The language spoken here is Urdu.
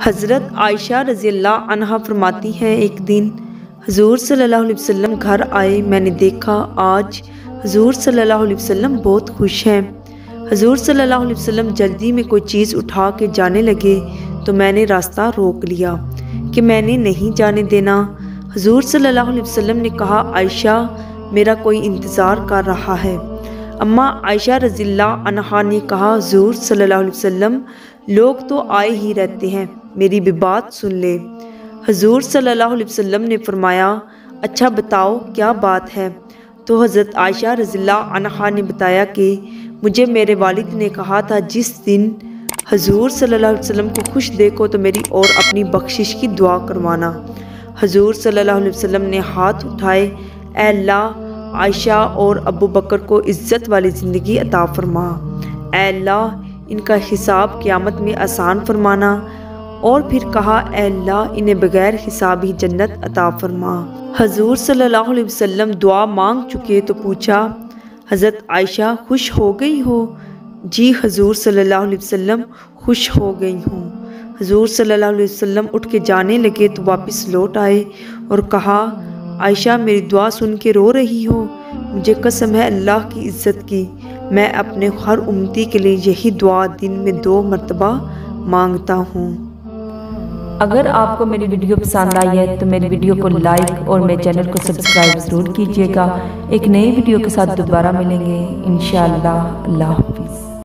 حضرت عائشہ رضی اللہ عنہا فرماتی ہیں، ایک دن حضور صلی اللہ علیہ وسلم گھر آئے، میں نے دیکھا آج حضور صلی اللہ علیہ وسلم بہت خوش ہیں۔ حضور صلی اللہ علیہ وسلم جلدی میں کوئی چیز اٹھا کے جانے لگے تو میں نے راستہ روک لیا کہ میں نے نہیں جانے دینا۔ حضور صلی اللہ علیہ وسلم نے کہا، عائشہ میرا کوئی انتظار کر رہا ہے۔ اماں عائشہ رضی اللہ عنہا نے کہا، حضور صلی اللہ علیہ وسلم لوگ تو آئے ہی رہتے ہیں، میری بھی بات سن لے۔ حضور صلی اللہ علیہ وسلم نے فرمایا، اچھا بتاؤ کیا بات ہے؟ تو حضرت عائشہ رضی اللہ عنہا نے بتایا کہ مجھے میرے والد نے کہا تھا، جس دن حضور صلی اللہ علیہ وسلم کو خوش دیکھو تو میری اور اپنی بخشش کی دعا کروانا۔ حضور صلی اللہ علیہ وسلم نے ہاتھ اٹھائے، اے اللہ عائشہ اور ابو بکر کو عزت والی زندگی عطا فرما، اے اللہ ان کا حساب قیامت میں آسان فرمانا، اور پھر کہا، اے اللہ انہیں بغیر حساب ہی جنت عطا فرما۔ حضور صلی اللہ علیہ وسلم دعا مانگ چکے تو پوچھا، حضرت عائشہ خوش ہو گئی ہو؟ جی حضور صلی اللہ علیہ وسلم خوش ہو گئی ہوں۔ حضور صلی اللہ علیہ وسلم اٹھ کے جانے لگے تو واپس لوٹ آئے اور کہا، عائشہ میری دعا سن کے رو رہی ہو؟ مجھے قسم ہے اللہ کی عزت کی، میں اپنے ہر امتی کے لیے یہی دعا دن میں 2 مرتبہ مانگتا ہوں۔ اگر آپ کو میری ویڈیو پسند آئی ہے تو میری ویڈیو کو لائک اور میرے چینل کو سبسکرائب ضرور کیجیے گا۔ ایک نئی ویڈیو کے ساتھ دوبارہ ملیں گے انشاءاللہ۔ اللہ